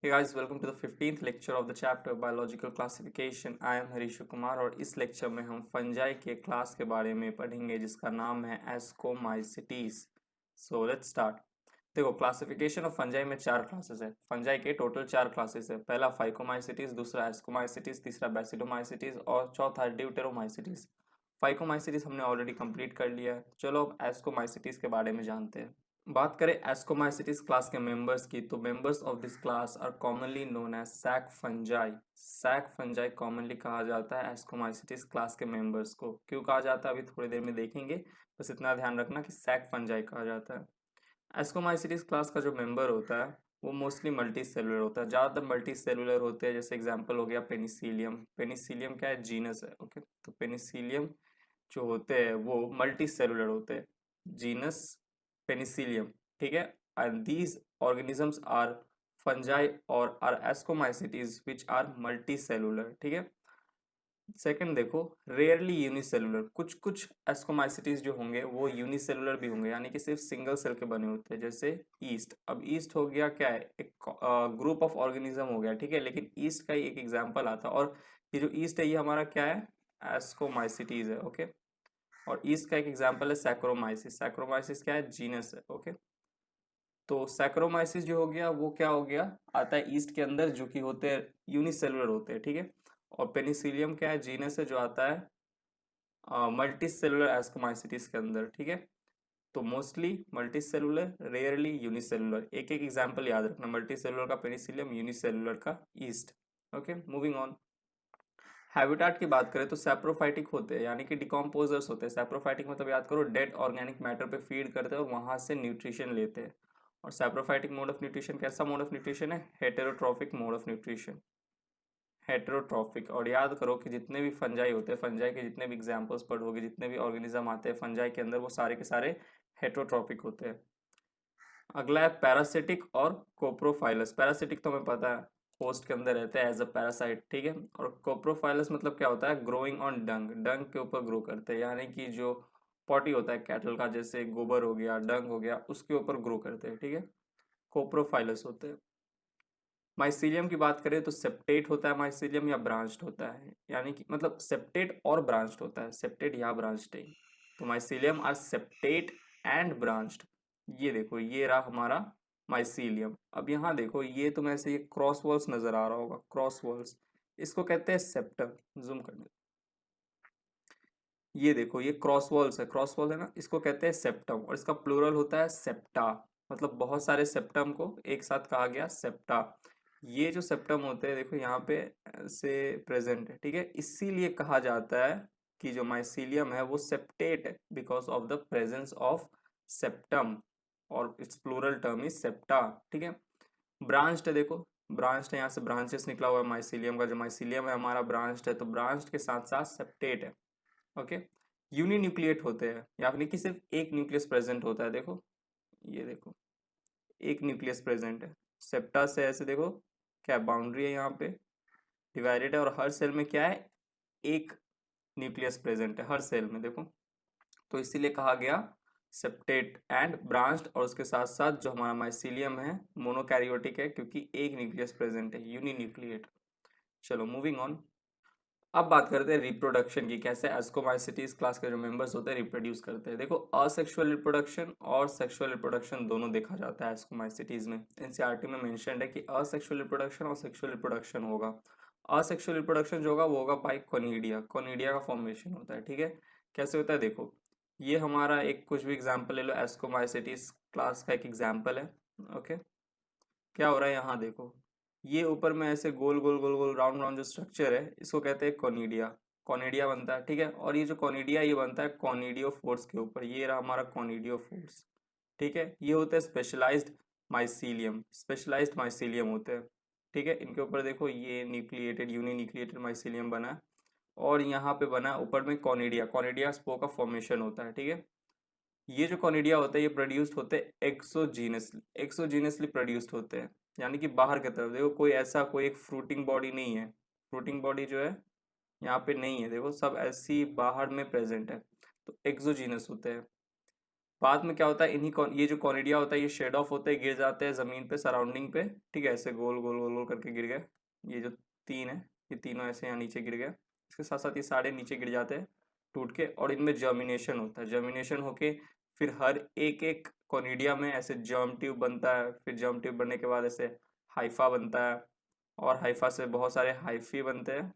Hey guys, welcome to the 15th lecture of the chapter Biological Classification. I am Harish Kumar और इस lecture में हम fungi के class के बारे में पढ़ेंगे जिसका नाम है एस्कोमाइसिटीज। So let's start. देखो, क्लासिफिकेशन ऑफ फंजाई में चार क्लासेस है। फंजाई के टोटल चार क्लासेस है। पहला फाइकोमाइसिटीज, दूसरा एस्कोमाइसिटीज, तीसरा बेसिडोमाइसिटीज और चौथा ड्यूटेरोमाइसिटीज। फाइकोमाइसिटीज हमने ऑलरेडी कंप्लीट कर लिया है। चलो अब एस्कोमाइसिटीज के बारे में जानते हैं। बात करें एस्कोमाइसिटीज क्लास के मेंबर्स की, तो members of this class are commonly known as sac fungi. Sac fungi commonly कहा जाता है एस्कोमाइसिटीज क्लास के मेंबर्स को। क्यों कहा जाता है अभी थोड़ी देर में देखेंगे, बस इतना ध्यान रखना कि सैक फंजाई कहा जाता है। एस्कोमाइसिटीज क्लास का जो मेंबर होता है वो मोस्टली मल्टी सेलुलर होता है। ज़्यादातर मल्टी सेलुलर होते हैं। जैसे एग्जाम्पल हो गया पेनिसिलियम। पेनिसिलियम क्या है? जीनस है। ओके, तो पेनिसिलियम जो होते हैं वो मल्टी सेलुलर होते हैं। जीनस पेनिसिलियम, ठीक है। And these organisms are fungi और are ascomycetes which are multicellular, ठीक है। सेकंड देखो, रेयरली यूनिसेलुलर। कुछ कुछ एस्कोमाइसिटीज जो होंगे वो यूनिसेलुलर भी होंगे, यानी कि सिर्फ सिंगल सेल के बने होते हैं। जैसे ईस्ट। अब ईस्ट हो गया क्या है? एक ग्रुप ऑफ ऑर्गेनिज्म हो गया, ठीक है, लेकिन ईस्ट का ही एक एग्जाम्पल आता है। और ये जो ईस्ट है ये हमारा क्या है? एस्कोमाइसिटीज है। ओके, और ईस्ट का एक एग्जाम्पल है सैक्रोमाइसिस। सैक्रोमाइसिस क्या है? जीनस है। ओके, तो सैक्रोमाइसिस जो हो गया वो क्या हो गया? आता है ईस्ट के अंदर, जो कि होते हैं यूनिसेलुलर होते हैं, ठीक है। और पेनिसिलियम क्या है? जीनस है, जो आता है मल्टी सेलुलर एस्कोमाइसिटीज के अंदर, ठीक है। तो mostly multi cellular, rarely unicellular. एक एक एग्जाम्पल याद रखना, मल्टी सेलुलर का पेनिसिलियम, यूनिसेलुलर का east. Okay, moving on. Habitat की बात करें तो सैप्रोफाइटिक होते हैं, यानी कि डिकम्पोजर्स होते हैं। सैप्रोफाइटिक मतलब याद करो, डेड ऑर्गेनिक मैटर पे फीड करते हैं और वहां से न्यूट्रिशन लेते हैं। और सैप्रोफाइटिक मोड ऑफ न्यूट्रिशन कैसा मोड ऑफ न्यूट्रिशन है? Heterotrophic mode of nutrition. Heterotrophic. और याद करो कि जितने भी फंजाई होते हैं, फंजाई के जितने भी एग्जाम्पल्स पढ़ोगे, जितने भी ऑर्गेनिज्म आते हैं फंजाई के अंदर, वो सारे के सारे हेटेरोट्रॉफिक होते हैं। अगला है पैरासिटिक और कोप्रोफाइलस। पैरासिटिक तो हमें पता है, होस्ट के अंदर रहते हैं एज अ पैरासाइट, ठीक है। और कोप्रोफाइलस मतलब क्या होता है? ग्रोइंग ऑन डंग। डंग के ऊपर ग्रो करते हैं, यानी कि जो पॉटी होता है कैटल का, जैसे गोबर हो गया, डंग हो गया, उसके ऊपर ग्रो करते हैं, ठीक है। कोप्रोफाइलस होते हैं। माइसीलियम की बात करें तो सेप्टेट होता है माइसीलियम, या ब्रांच्ड होता है, यानी कि मतलब सेप्टेट और ब्रांच्ड होता है, सेप्टेट या ब्रांच्ड है। तो mycelium are septate and branched. ये देखो, ये रहा हमारा माइसीलियम। अब यहाँ देखो, ये तुम्हें ऐसे ये क्रॉस वॉल्स नजर आ रहा होगा, क्रॉस वॉल्स, इसको कहते हैं सेप्टम। जूम करने, ये देखो, ये क्रॉस वॉल्स है, क्रॉस वॉल है ना, इसको कहते हैं सेप्टम। और इसका प्लूरल होता है सेप्टा, मतलब बहुत सारे सेप्टम को एक साथ कहा गया सेप्टा। ये जो सेप्टम होते हैं देखो यहाँ पे से प्रेजेंट है, ठीक है। इसीलिए कहा जाता है कि जो माइसीलियम है वो सेप्टेट है, because of the presence of septum, और its plural term is septa, ठीक है। ब्रांच्ड है, देखो ब्रांच्ड है, यहाँ से ब्रांचेस निकला हुआ है माइसीलियम का। जो माइसीलियम है हमारा ब्रांच्ड है, तो ब्रांच्ड के साथ साथ सेप्टेट है। ओके, यूनिन्यूक्लिएट होते हैं, यानी कि सिर्फ एक न्यूक्लियस प्रेजेंट होता है। देखो, ये देखो, एक न्यूक्लियस प्रेजेंट है। सेप्टा से ऐसे देखो क्या बाउंड्री है, यहाँ पे डिवाइडेड है, और हर सेल में क्या है? एक न्यूक्लियस प्रेजेंट है हर सेल में, देखो। तो इसीलिए कहा गया सेप्टेट एंड ब्रांच्ड। और उसके साथ साथ जो हमारा माइसीलियम है मोनोकैरियोटिक है, क्योंकि एक न्यूक्लियस प्रेजेंट है, यूनिन्यूक्लिएट। चलो मूविंग ऑन। अब बात करते हैं रिप्रोडक्शन की, कैसे एस्कोमाइसिटीज क्लास के जो मेंबर्स होते हैं रिप्रोड्यूस करते हैं। देखो, असेक्सुअल रिप्रोडक्शन और सेक्सुअल रिप्रोडक्शन दोनों देखा जाता है एस्कोमाइसिटीज में। एनसीईआरटी में मेंशन्ड है कि असेक्सुअल रिप्रोडक्शन और सेक्सुअल रिप्रोडक्शन होगा। असेक्सुअल रिप्रोडक्शन जो होगा वो होगा बाय कोनिडिया। कोनिडिया का फॉर्मेशन होता है, ठीक है। कैसे होता है देखो, ये हमारा एक कुछ भी एग्जाम्पल ले लो, एस्कोमाइसिटीज क्लास का एक एग्जाम्पल है। ओके, क्या हो रहा है यहाँ देखो, ये ऊपर में ऐसे गोल गोल गोल गोल राउंड राउंड जो स्ट्रक्चर है इसको कहते हैं कोनिडिया। कोनिडिया बनता है, ठीक है। और ये जो कोनिडिया ये बनता है कोनिडियो फोर्स के ऊपर। ये रहा हमारा कोनिडियो फोर्स, ठीक है। ये होते हैं स्पेशलाइज्ड माइसीलियम, स्पेशलाइज्ड माइसीलियम होते हैं, ठीक है। इनके ऊपर देखो, ये न्यूक्लिएटेड यूनिन्यूक्लिएटेड माइसीलियम बना है, और यहाँ पे बना है ऊपर में कोनिडिया। कोनिडिया स्पो का फॉर्मेशन होता है, ठीक है। ये जो कॉनिडिया होता है ये प्रोड्यूस्ड होते हैं एक्सोजीनसली, एक्सोजीनसली प्रोड्यूस्ड होते हैं, यानी कि बाहर की तरफ। देखो, कोई ऐसा कोई एक फ्रूटिंग बॉडी नहीं है, फ्रूटिंग बॉडी जो है यहाँ पे नहीं है, देखो सब ऐसी बाहर में प्रेजेंट है, तो एक्सोजीनस होते हैं। बाद में क्या होता है, ये जो कॉनिडिया होता है ये शेड ऑफ होते हैं, गिर जाते हैं जमीन पे सराउंडिंग पे, ठीक है, ऐसे गोल गोल गोल गोल करके गिर गए। ये जो तीन है, ये तीनों ऐसे यहाँ नीचे गिर गए, इसके साथ साथ ये सारे नीचे गिर जाते हैं टूट के, और इनमें जर्मिनेशन होता है। जर्मिनेशन होके फिर हर एक एक कॉनिडिया में ऐसे जर्म ट्यूब बनता है, फिर जर्म ट्यूब बनने के बाद ऐसे हाइफा बनता है, और हाइफा से बहुत सारे हाइफी बनते हैं,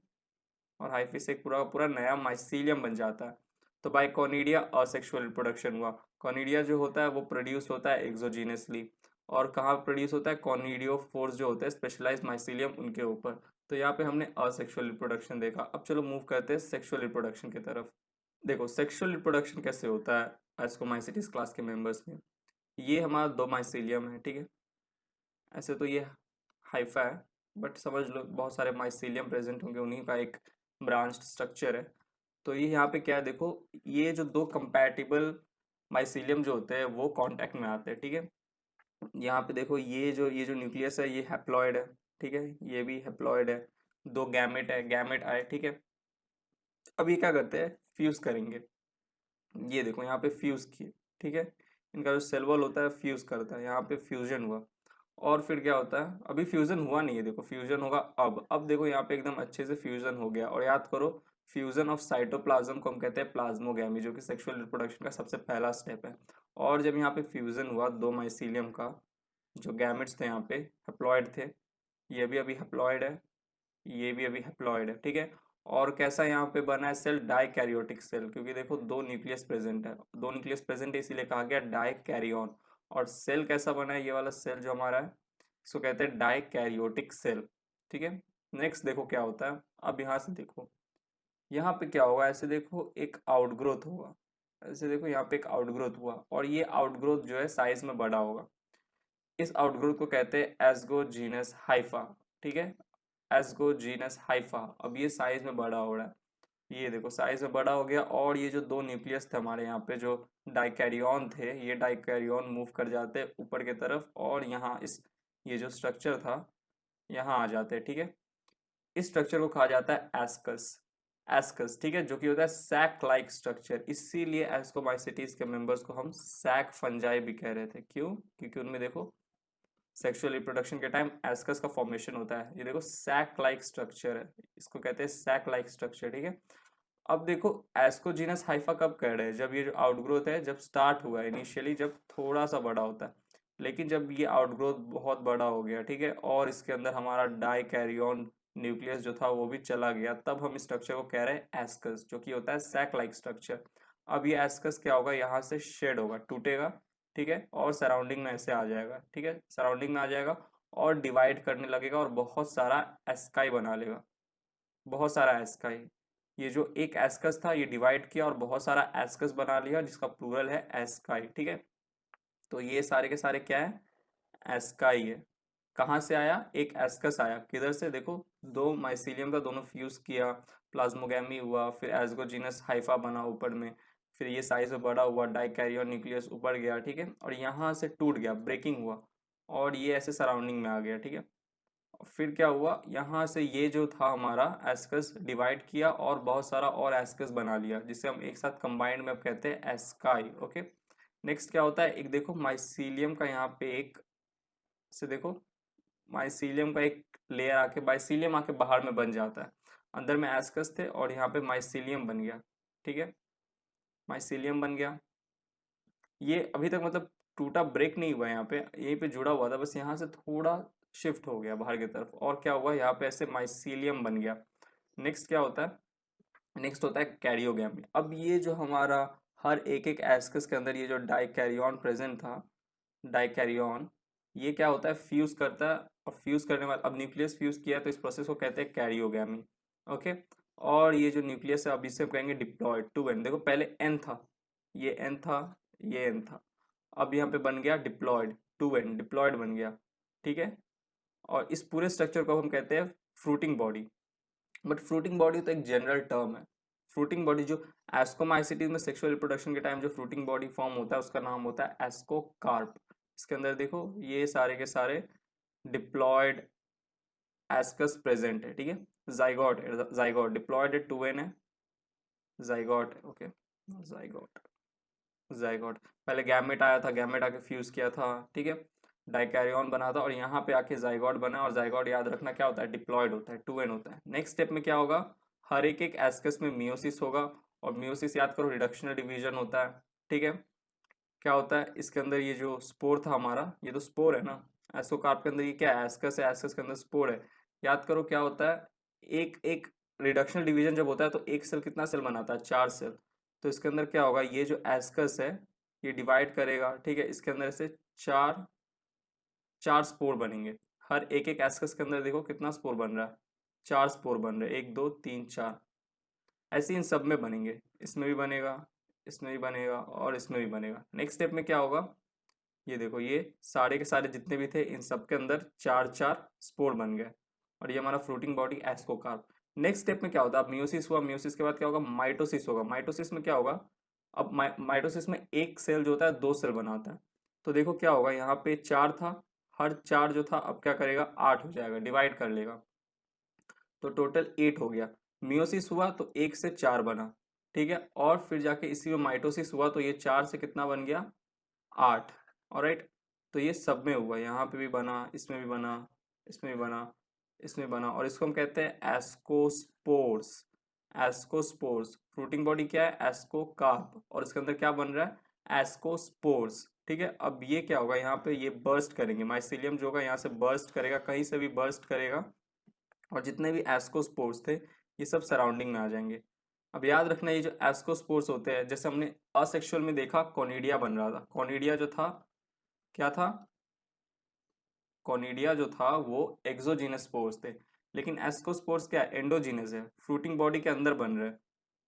और हाइफी से एक पूरा पूरा नया माइसीलियम बन जाता है। तो बाय कॉनिडिया असेक्सुअल रिप्रोडक्शन हुआ। कॉनिडिया जो होता है वो प्रोड्यूस होता है एक्सोजीनसली, और कहाँ प्रोड्यूस होता है, कॉनिडियो फोर्स जो होते हैं स्पेशलाइज्ड माइसीलियम उनके ऊपर। तो यहाँ पे हमने असेक्सुअल रिप्रोडक्शन देखा। अब चलो मूव करते हैं सेक्सुअल रिप्रोडक्शन की तरफ। देखो सेक्सुअल रिप्रोडक्शन कैसे होता है एस्कोमाइसिटीज क्लास के मेंबर्स में। ये हमारा दो माइसीलियम है, ठीक है, ऐसे तो ये हाइफा है, बट समझ लो बहुत सारे माइसीलियम प्रेजेंट होंगे, उन्हीं का एक ब्रांच्ड स्ट्रक्चर है। तो ये यहाँ पे क्या है, देखो ये जो दो कंपैटिबल माइसीलियम जो होते हैं वो कांटेक्ट में आते हैं, ठीक है। यहाँ पे देखो ये जो न्यूक्लियस है ये हैप्लॉइड है, ठीक है, ये भी हैप्लॉइड है, दो गैमेट है, गैमेट आए, ठीक है। अब ये क्या करते हैं, फ्यूज करेंगे। ये देखो यहाँ पे फ्यूज किए, ठीक है, इनका जो सेल वॉल होता है फ्यूज करता है, यहाँ पे फ्यूजन हुआ। और फिर क्या होता है, अभी फ्यूजन हुआ नहीं है, देखो फ्यूजन होगा अब देखो यहाँ पे एकदम अच्छे से फ्यूजन हो गया। और याद करो फ्यूजन ऑफ साइटोप्लाज्म को हम कहते हैं प्लाज्मोगैमी, जो कि सेक्सुअल रिप्रोडक्शन का सबसे पहला स्टेप है। और जब यहाँ पे फ्यूजन हुआ दो माइसीलियम का, जो गैमेट्स थे यहाँ पे हैप्लॉइड थे, ये भी अभी हैप्लॉइड है, ये भी अभी हैप्लॉइड है, ठीक है। और कैसा यहाँ पे बना है सेल, डाइकैरियोटिक सेल, क्योंकि देखो दो न्यूक्लियस प्रेजेंट है, दो न्यूक्लियस प्रेजेंट है इसीलिए कहा गया डाइकैरियोन। और सेल कैसा बना है, ये वाला सेल जो हमारा है इसको कहते हैं डाइकैरियोटिक सेल, ठीक है। नेक्स्ट देखो क्या होता है, अब यहाँ से देखो यहाँ पे क्या होगा, ऐसे देखो एक आउटग्रोथ होगा, ऐसे देखो यहाँ पे एक आउटग्रोथ हुआ, और ये आउटग्रोथ जो है साइज में बड़ा होगा। इस आउटग्रोथ को कहते हैं एस्गोजीनस हाइफा, ठीक है, एस्गोजीनस हाइफा। अब ये साइज में बड़ा हो रहा है, ये देखो साइज में बड़ा हो गया। और ये जो दो न्यूक्लियस थे हमारे यहाँ पे जो डाइकैरियोन थे, ये डाइकैरियोन मूव कर जाते हैं ऊपर की तरफ, और यहाँ इस ये जो स्ट्रक्चर था यहाँ आ जाते हैं, ठीक है। इस स्ट्रक्चर को कहा जाता है एस्कस, एस्कस, ठीक है, जो कि होता है सैक लाइक स्ट्रक्चर। इसीलिए एस्कोमाइसिटीज के मेंबर्स को हम सैक फंजाई भी कह रहे थे, क्यों, क्योंकि उनमें देखो सेक्सुअल रिप्रोडक्शन के टाइम एस्कस का फॉर्मेशन होता है। ये देखो सैक लाइक स्ट्रक्चर है, इसको कहते हैं सैक लाइक स्ट्रक्चर, ठीक है। अब देखो एस्कोजीनस हाइफा कब कर रहे हैं, जब ये जो आउटग्रोथ है जब स्टार्ट हुआ इनिशियली, जब थोड़ा सा बड़ा होता है, लेकिन जब ये आउटग्रोथ बहुत बड़ा हो गया, ठीक है, और इसके अंदर हमारा डाइकैरियोन न्यूक्लियस जो था वो भी चला गया, तब हम स्ट्रक्चर को कह रहे हैं एस्कस, जो कि होता है सैक लाइक स्ट्रक्चर। अब ये एस्कस क्या होगा, यहाँ से शेड होगा, टूटेगा, ठीक है, और सराउंडिंग में ऐसे आ जाएगा, ठीक है, सराउंडिंग में आ जाएगा और डिवाइड करने लगेगा और बहुत सारा एस्काई बना लेगा, बहुत सारा एस्काई। ये जो एक एस्कस था ये डिवाइड किया और बहुत सारा एस्कस बना लिया, जिसका प्लूरल है एस्काई, ठीक है। तो ये सारे के सारे क्या है, एस्काई है। कहाँ से आया, एक एस्कस आया, किधर से, देखो दो माइसीलियम का दोनों फ्यूज किया, प्लाज्मोगैमी हुआ, फिर एस्गोजीनस हाइफा बना ऊपर में, फिर ये साइज में बड़ा हुआ, डाइकैरियोन न्यूक्लियस ऊपर गया, ठीक है, और यहाँ से टूट गया, ब्रेकिंग हुआ, और ये ऐसे सराउंडिंग में आ गया, ठीक है। फिर क्या हुआ, यहाँ से ये जो था हमारा एस्कस डिवाइड किया और बहुत सारा और एस्कस बना लिया, जिसे हम एक साथ कंबाइंड में अब कहते हैं एस्काई, ओके। नेक्स्ट क्या होता है, एक देखो माइसीलियम का यहाँ पे एक से देखो माइसीलियम का एक लेयर आके माइसीलियम आके बाहर में बन जाता है, अंदर में एस्कस थे और यहाँ पे माइसीलियम बन गया, ठीक है, माइसीलियम बन गया। ये अभी तक मतलब टूटा, ब्रेक नहीं हुआ, यहाँ पे यहीं पे जुड़ा हुआ था, बस यहाँ से थोड़ा शिफ्ट हो गया बाहर की तरफ, और क्या हुआ, यहाँ पे ऐसे माइसीलियम बन गया। नेक्स्ट क्या होता है, नेक्स्ट होता है कैरियोगैमी। अब ये जो हमारा हर एक एक एस्कस के अंदर ये जो डाइकैरियोन प्रेजेंट था, डाइकैरियोन, ये क्या होता है, फ्यूज करता है, और फ्यूज करने वाला अब न्यूक्लियस फ्यूज किया तो इस प्रोसेस को कहते हैं कैरियोगैमी, ओके। और ये जो न्यूक्लियस है अब इसे हम कहेंगे डिप्लॉयड, टू एन, देखो पहले एन था, ये एन था, ये एन था, अब यहाँ पे बन गया डिप्लॉयड, टू एन डिप्लॉयड बन गया, ठीक है। और इस पूरे स्ट्रक्चर को हम कहते हैं fruiting body. But fruiting body तो एक जनरल टर्म है। फ्रूटिंग बॉडी जो एस्कोमाइसिटीज में सेक्सुअल रिप्रोडक्शन के टाइम जो फ्रूटिंग बॉडी फॉर्म होता है उसका नाम होता है एस्कोकार्प। इसके अंदर देखो ये सारे के सारे डिप्लॉयड एस्कस प्रेजेंट है, ठीक है। जाइगोट, जाइगोट डिप्लॉयड है, टू एन है, जाइगोट है, ओके, जाइगोट। जाइगोट। पहले गैमेट आया था, गैमेट आके फ्यूज किया था, ठीक है, डाइकैरियन बना था, और यहाँ पे आके जाइगोट बना। और जाइगोट याद रखना क्या होता है, डिप्लॉयड होता है, 2n होता है। नेक्स्ट स्टेप में क्या होगा, हर एक एक एस्कस में मियोसिस होगा। और मियोसिस याद करो रिडक्शनल डिवीजन होता है, ठीक है। क्या होता है इसके अंदर, ये जो स्पोर था हमारा, ये तो स्पोर है ना, एस्कोकार्प के अंदर ये क्या है, एस्कस है, एस्कस के अंदर स्पोर है। याद करो क्या होता है, एक एक रिडक्शनल डिवीजन जब होता है तो एक सेल कितना सेल बनाता है, 4 सेल। तो इसके अंदर क्या होगा, ये जो एस्कस है ये डिवाइड करेगा, ठीक है, इसके अंदर से चार चार स्पोर बनेंगे। हर एक एक एस्कस के अंदर देखो कितना स्पोर बन रहा है, 4 स्पोर बन रहे हैं, 1 2 3 4। ऐसे इन सब में बनेंगे, इसमें भी बनेगा, इसमें भी बनेगा, और इसमें भी बनेगा। नेक्स्ट स्टेप में क्या होगा, ये देखो ये सारे के सारे जितने भी थे इन सब के अंदर 4 4 स्पोर बन गए। और ये हमारा fruiting body ascocarp. Next step में क्या होता है, अब मियोसिस हुआ, मियोसिस के बाद क्या होगा, माइटोसिस होगा। माइटोसिस में क्या होगा, अब माइटोसिस में एक सेल जो होता है 2 सेल बनाता है। तो देखो क्या होगा, यहाँ पे 4 था, हर 4 जो था अब क्या करेगा, 8 हो जाएगा, डिवाइड कर लेगा, तो टोटल 8 हो गया। मियोसिस हुआ तो 1 से 4 बना, ठीक है, और फिर जाके इसी में माइटोसिस हुआ तो ये 4 से कितना बन गया, 8। ऑलराइट, तो ये सब में हुआ, यहाँ पे भी बना, इसमें भी बना, इसमें भी बना, इसमें बना, और इसको हम कहते हैं एस्कोस्पोर्स। एस्कोस्पोर्स, फ्रूटिंग बॉडी क्या है, एस्कोकार्प, और इसके अंदर क्या बन रहा है, एस्कोस्पोर्स, ठीक है। अब ये क्या होगा, यहाँ पे ये बर्स्ट करेंगे, माइसीलियम जो होगा यहाँ से बर्स्ट करेगा, कहीं से भी बर्स्ट करेगा, और जितने भी एस्कोस्पोर्स थे ये सब सराउंडिंग में आ जाएंगे। अब याद रखना, ये जो एस्कोस्पोर्स होते हैं, जैसे हमने असेक्सुअल में देखा कॉनिडिया बन रहा था, कॉनिडिया जो था क्या था, कॉनिडिया जो था वो एक्सोजीनस स्पोर्स थे। लेकिन एस्कोस्पोर्स क्या है, एंडोजीनस है, फ्रूटिंग बॉडी के अंदर बन रहे हैं।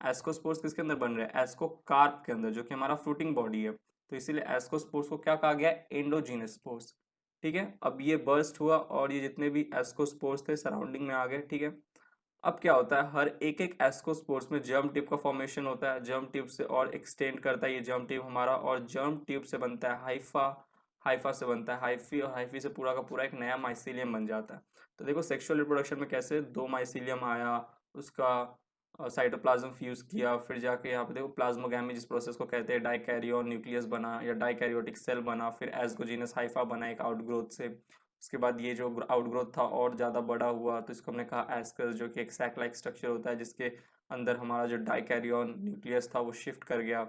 एस्कोस्पोर्स किसके अंदर बन रहे हैं, एस्कोकार्प के अंदर, जो कि हमारा फ्रूटिंग बॉडी है। तो इसीलिए एस्कोस्पोर्स को क्या कहा गया, एंडोजीनस स्पोर्स, ठीक है। अब ये बर्स्ट हुआ और ये जितने भी एस्कोस्पोर्स थे सराउंडिंग में आ गए, ठीक है। अब क्या होता है, हर एक एक एस्कोस्पोर्स में जर्म टिप का फॉर्मेशन होता है, जर्म टिप से और एक्सटेंड करता है ये जर्म टिप हमारा, और जर्म टिप से बनता है हाइफा, हाइफा से बनता है हाइफी, और हाइफी से पूरा का पूरा एक नया माइसीलियम बन जाता है। तो देखो सेक्सुअल रिप्रोडक्शन में कैसे 2 माइसीलियम आया, उसका साइटोप्लाज्म फ्यूज किया, फिर जाके यहाँ पे देखो प्लाज्मोगैमी जिस प्रोसेस को कहते हैं, डाइकैरियोन न्यूक्लियस बना या डाइकैरियोटिक सेल बना, फिर एस्गोजीनस हाइफा बना एक आउटग्रोथ से। उसके बाद ये जो आउटग्रोथ था और ज़्यादा बड़ा हुआ तो इसको हमने कहा एस्कस, जो कि एक सैक लाइक स्ट्रक्चर होता है जिसके अंदर हमारा जो डाइकैरियोन न्यूक्लियस था वो शिफ्ट कर गया।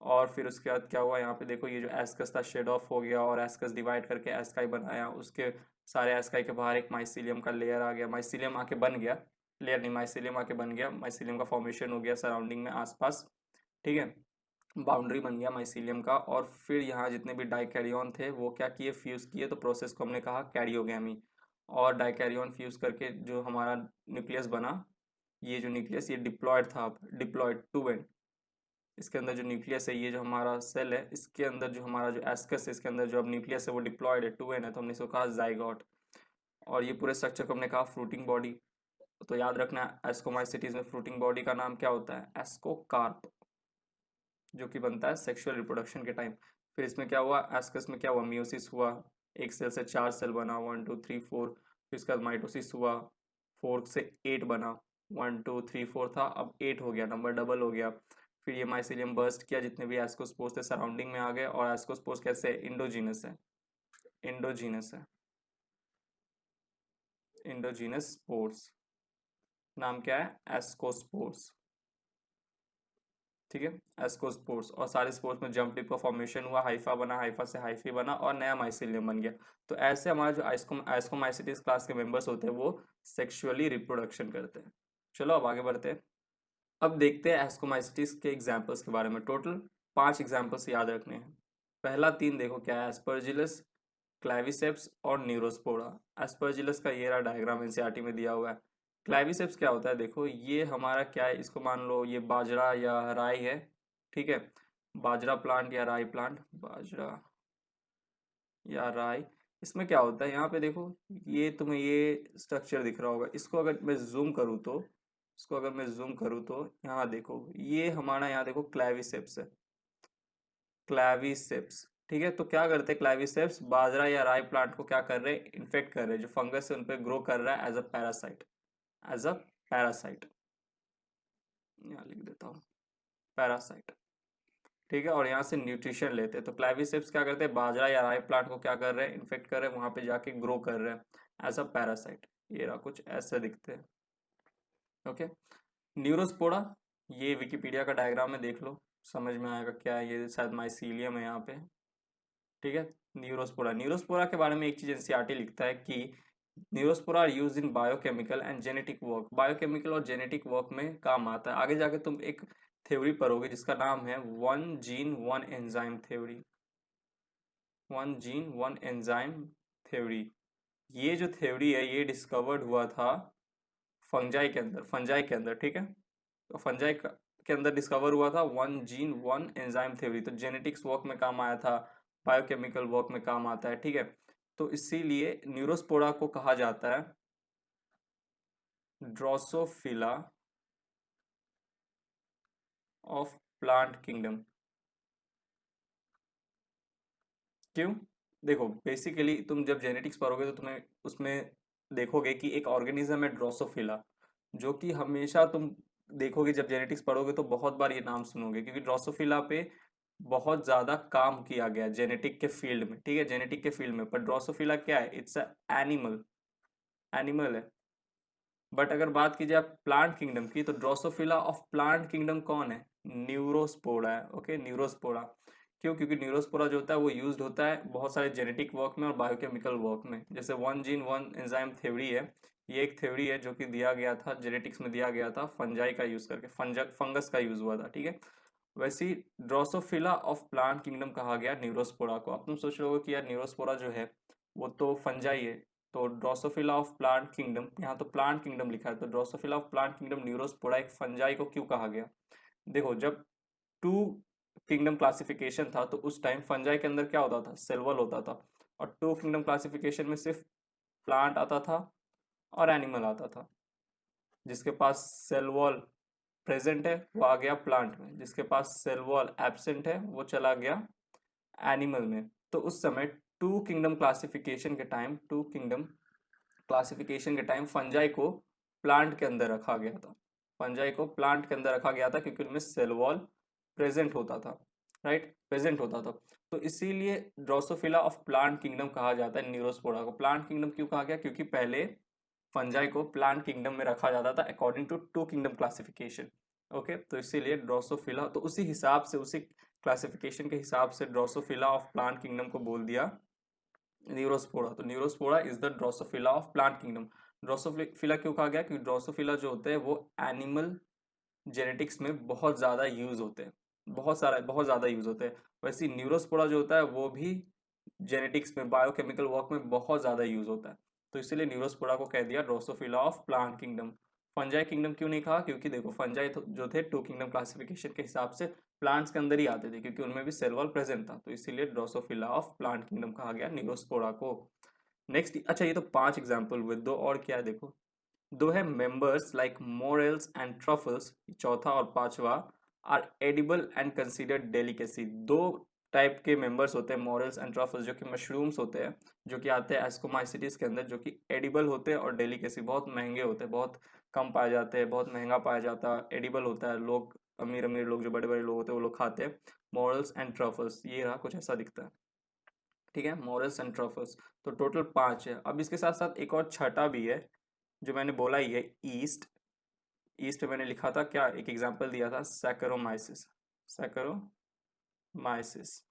और फिर उसके बाद क्या हुआ, यहाँ पे देखो ये जो एस्कस था शेड ऑफ हो गया, और एस्कस डिवाइड करके एस्काई बनाया, उसके सारे एस्काई के बाहर एक माइसीलियम का लेयर आ गया, माइसीलियम आके बन गया, लेयर नहीं माइसीलियम आके बन गया, माइसीलियम का फॉर्मेशन हो गया सराउंडिंग में आसपास, ठीक है, बाउंड्री बन गया माइसीलियम का। और फिर यहाँ जितने भी डाइकैरियन थे वो क्या किए, फ्यूज़ किए, तो प्रोसेस को हमने कहा कैरियोगैमी। और डाइकैरियन फ्यूज़ करके जो हमारा न्यूक्लियस बना, ये जो न्यूक्लियस ये डिप्लॉयड था, अब डिप्लॉयड 2n। इसके अंदर जो न्यूक्लियस है, ये जो हमारा सेल है इसके अंदर जो हमारा जो एस्कस है इसके अंदर जो अब न्यूक्लियस है वो डिप्लॉयड है, 2n है, तो हमने इसको कहा जाइगोट। और ये पूरे स्ट्रक्चर को हमने कहा फ्रूटिंग बॉडी। तो याद रखना एस्कोमाइसिटीज में फ्रूटिंग बॉडी का नाम क्या होता है, एस्कोकार्प, जो कि बनता है सेक्सुअल रिप्रोडक्शन के टाइम। फिर इसमें क्या हुआ, एस्कस में क्या हुआ, मियोसिस हुआ, एक सेल से 4 सेल बना, 1 2 3 4। फिर इसके बाद माइटोसिस हुआ, 4 से 8 बना, 1 2 3 4 था, अब 8 हो गया, नंबर डबल हो गया। फिर ये माइसीलियम बर्स्ट किया, जितने भी एस्कोस्पोर्स थे सराउंडिंग में आ गए। और एस्कोस्पोर्स कैसे, इंडोजीनस है, इंडोजीनस है, इंडोजीनस स्पोर्स, नाम क्या है, एस्कोस्पोर्स, ठीक है, एस्कोस्पोर्स। और सारे स्पोर्स में जंप टिप का फॉर्मेशन हुआ, हाइफा बना, हाइफा से हाइफी बना, और नया माइसीलियम बन गया। तो ऐसे हमारे जो एस्कोमाइसिटीज क्लास के मेंबर्स होते हैं वो सेक्सुअली रिप्रोडक्शन करते हैं। चलो अब आगे बढ़ते हैं। अब देखते हैं एस्कोमाइसिटीज के एग्जाम्पल्स के बारे में। टोटल 5 एग्जाम्पल्स याद रखने हैं। पहला 3 देखो क्या है, एस्परजिलस, क्लैविसेप्स और न्यूरोस्पोरा। एस्परजिलस का ये रहा डायग्राम एनसीईआरटी में दिया हुआ है। क्लैविसेप्स क्या होता है, देखो ये हमारा क्या है, इसको मान लो ये बाजरा या राई है, ठीक है, बाजरा प्लांट या राई प्लांट, बाजरा या राई। इसमें क्या होता है, यहाँ पे देखो ये तुम्हें ये स्ट्रक्चर दिख रहा होगा, इसको अगर मैं जूम करूँ तो, इसको अगर मैं जूम करूँ तो यहाँ देखो, ये हमारा यहाँ देखो क्लैविसेप्स है, क्लैविसेप्स, ठीक है। तो क्या करते हैं क्लैविसेप्स, बाजरा या राई प्लांट को क्या कर रहे हैं, इन्फेक्ट कर रहे हैं, जो फंगस है उन पे ग्रो कर रहा है as a parasite, as a parasite, यहाँ लिख देता हूँ पैरासाइट। ठीक है, और यहाँ से न्यूट्रिशन लेते हैं। तो क्लैविसेप्स क्या करते हैं, बाजरा या राई प्लांट को क्या कर रहे हैं, इन्फेक्ट कर रहे हैं, वहां पे जाके ग्रो कर रहे हैं एज अ पैरासाइट। ये रहा, कुछ ऐसे दिखते हैं। ओके, न्यूरोस्पोरा, ये विकिपीडिया का डायग्राम में देख लो, समझ में आएगा क्या है। ये शायद माइसीलियम है यहाँ पे। ठीक है, न्यूरोस्पोरा, न्यूरोस्पोरा के बारे में एक चीज एनसीईआरटी लिखता है कि Neurospora are use in biochemical and genetic work. Biochemical और जेनेटिक वर्क में काम आता है। आगे जाके तुम एक थ्योरी पढ़ोगे जिसका नाम है one gene one enzyme theory. One gene one enzyme theory, ये जो थ्योरी है ये डिस्कवर्ड हुआ था फंजाई के अंदर, फंजाई के अंदर। ठीक है, तो फंजाई के अंदर डिस्कवर हुआ था one gene one enzyme theory. तो जेनेटिक्स वर्क में काम आया था, बायोकेमिकल वर्क में काम आता है। ठीक है, तो इसीलिए न्यूरोस्पोरा को कहा जाता है ड्रोसोफिला ऑफ प्लांट किंगडम। क्यों, देखो बेसिकली तुम जब जेनेटिक्स पढ़ोगे तो तुम्हें उसमें देखोगे कि एक ऑर्गेनिज्म है ड्रोसोफिला, जो कि हमेशा तुम देखोगे जब जेनेटिक्स पढ़ोगे तो बहुत बार ये नाम सुनोगे, क्योंकि ड्रोसोफिला पे बहुत ज्यादा काम किया गया जेनेटिक के फील्ड में। ठीक है, जेनेटिक के फील्ड में, पर ड्रोसोफिला क्या है, इट्स अ एनिमल, एनिमल है। बट अगर बात की जाए प्लांट किंगडम की, तो ड्रोसोफिला ऑफ प्लांट किंगडम कौन है, न्यूरोस्पोरा है। Okay, Neurospora. क्यों, क्योंकि न्यूरोस्पोरा जो होता है वो यूज्ड होता है बहुत सारे जेनेटिक वर्क में और बायोकेमिकल वर्क में। जैसे one gene one enzyme theory है, ये एक थ्योरी है जो कि दिया गया था जेनेटिक्स में, दिया गया था फंजाई का यूज करके, फंगस का यूज हुआ था। ठीक है, वैसे ही ड्रोसोफिला ऑफ प्लांट किंगडम कहा गया न्यूरोस्पोरा को। अब तुम सोच रहे हो कि यार न्यूरोस्पोरा जो है वो तो फंजाई है, तो ड्रोसोफिला ऑफ प्लांट किंगडम, यहाँ तो प्लांट किंगडम लिखा है, तो Drosophila of plant kingdom Neurospora एक फंजाई को क्यों कहा गया। देखो, जब टू किंगडम क्लासिफिकेशन था तो उस टाइम फंजाई के अंदर क्या होता था, सेल वॉल होता था, और टू किंगडम क्लासिफिकेशन में सिर्फ प्लांट आता था और एनिमल आता था। जिसके पास सेल वॉल प्रेजेंट है वो आ गया प्लांट में, जिसके पास सेल वॉल एब्सेंट है वो चला गया एनिमल में। तो उस समय टू किंगडम क्लासिफिकेशन के टाइम, टू किंगडम क्लासिफिकेशन के टाइम फंजाई को प्लांट के अंदर रखा गया था, फंजाई को प्लांट के अंदर रखा गया था, क्योंकि उनमें सेल वॉल प्रेजेंट होता था, राइट, प्रेजेंट होता था। तो इसीलिए ड्रोसोफिला ऑफ प्लांट किंगडम कहा जाता है न्यूरोस्पोरा को। प्लांट किंगडम क्यों कहा गया, क्योंकि पहले फंजाई को प्लांट किंगडम में रखा जाता था according to two kingdom classification. Okay, तो इसीलिए ड्रोसोफिला, तो उसी हिसाब से, उसी क्लासिफिकेशन के हिसाब से ड्रोसोफिला ऑफ प्लांट किंगडम को बोल दिया न्यूरोस्पोरा। तो Neurospora is the Drosophila of plant kingdom. Drosophila क्यों कहा गया, क्योंकि ड्रोसोफिला जो होते हैं वो एनिमल जेनेटिक्स में बहुत ज्यादा यूज होते हैं, बहुत ज्यादा यूज होते हैं। वैसे न्यूरोस्पोरा जो होता है वो भी जेनेटिक्स में, बायोकेमिकल वर्क में बहुत ज्यादा यूज होता है। तो इसीलिए न्यूरोस्पोरा को कह दिया Drosophila of plant kingdom. Fungi kingdom क्यों नहीं कहा, क्योंकि देखो फंजाई जो थे टू किंगडम क्लासिफिकेशन के हिसाब से प्लांट्स के अंदर ही आते थे, क्योंकि उनमें भी सेल वॉल प्रेजेंट था। तो इसीलिए ड्रोसोफिला ऑफ प्लांट किंगडम कहा गया न्यूरोस्पोरा को। नेक्स्ट, अच्छा ये तो 5 एग्जाम्पल हुए, दो और क्या है देखो। दो है members like morels and truffles, चौथा और पांचवा, are edible and considered delicacy. दो टाइप के मेंबर्स होते हैं मोरेल्स एंड ट्रफल्स, जो कि मशरूम्स होते हैं, जो कि आते हैं एस्कोमाइसिटीज के अंदर, जो कि एडिबल होते हैं, और डेलिकेसी बहुत महंगे होते हैं, बहुत कम पाए जाते हैं, बहुत महंगा पाया जाता है। एडिबल होता है, लोग अमीर अमीर लोग, जो बड़े बड़े लोग होते हैं वो लोग खाते हैं। मॉरल्स एंड ट्रफल्स, ये रहा, कुछ ऐसा दिखता है। ठीक है, मॉरल्स एंड ट्रफल्स, तो टोटल 5 है। अब इसके साथ साथ एक और छठा भी है जो मैंने बोला ही है, ईस्ट। ईस्ट में मैंने लिखा था क्या, एक एग्जांपल दिया था, सैकरोमाइसिस। सैकरोमाइसिस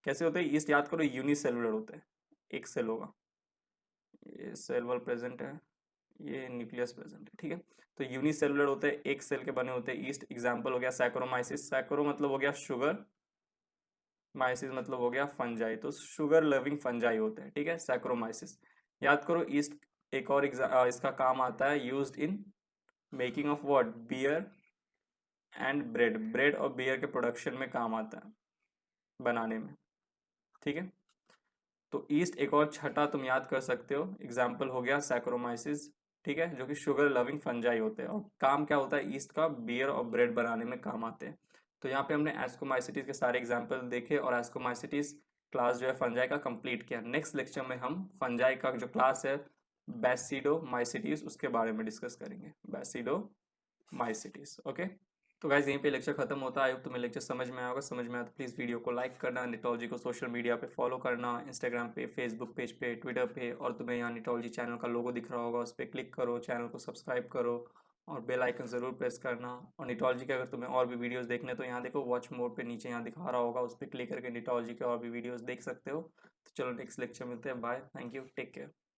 कैसे होते हैं, ईस्ट याद करो, यूनिसेलुलर होते हैं, एक सेल होगा, ये सेल वॉल प्रेजेंट है, ये न्यूक्लियस प्रेजेंट है। ठीक है, तो यूनिसेलुलर होते हैं, एक सेल के बने होते हैं ईस्ट। एग्जांपल हो गया सैकरोमाइसिस। सैकरो मतलब हो गया शुगर, माइसिस मतलब हो गया फंजाई, तो शुगर लविंग फंजाई होते हैं। ठीक है, सैकरोमाइसिस याद करो। ईस्ट एक और इसका काम आता है, used in making of what, beer and bread. Bread और बियर के प्रोडक्शन में काम आता है, बनाने में। ठीक है, तो ईस्ट एक और छठा तुम याद कर सकते हो, एग्जाम्पल हो गया सैक्रोमाइसिस। ठीक है, जो कि शुगर लविंग फंजाई होते हैं, और काम क्या होता है ईस्ट का, बियर और ब्रेड बनाने में काम आते हैं। तो यहाँ पे हमने एस्कोमाइसिटीज के सारे एग्जाम्पल देखे, और एस्कोमाइसिटीज क्लास जो है फंजाई का कंप्लीट किया। नेक्स्ट लेक्चर में हम फंजाई का जो क्लास है बैसिडोमाइसिटीज, उसके बारे में डिस्कस करेंगे, बैसिडोमाइसिटीज। ओके। तो गाइज यहीं पे लेक्चर खत्म होता है। आई होप तुम्हें लेक्चर समझ में आया होगा। समझ में आया तो प्लीज़ वीडियो को लाइक करना, निटोलॉजी को सोशल मीडिया पे फॉलो करना, इंस्टाग्राम पे, फेसबुक पेज पे, ट्विटर पे, और तुम्हें यहाँ निटोलॉजी चैनल का लोगो दिख रहा होगा, उस पर क्लिक करो, चैनल को सब्सक्राइब करो और बेल आइकन ज़रूर प्रेस करना। और निटोलॉजी के अगर तुम्हें और भी वीडियोस देखने तो यहाँ देखो वॉच मोड पे नीचे यहाँ दिखा रहा होगा, उस पर क्लिक करके निटोलॉजी के और भी वीडियोज़ देख सकते हो। तो चलो नेक्स्ट लेक्चर मिलते हैं। Bye, thank you, take care.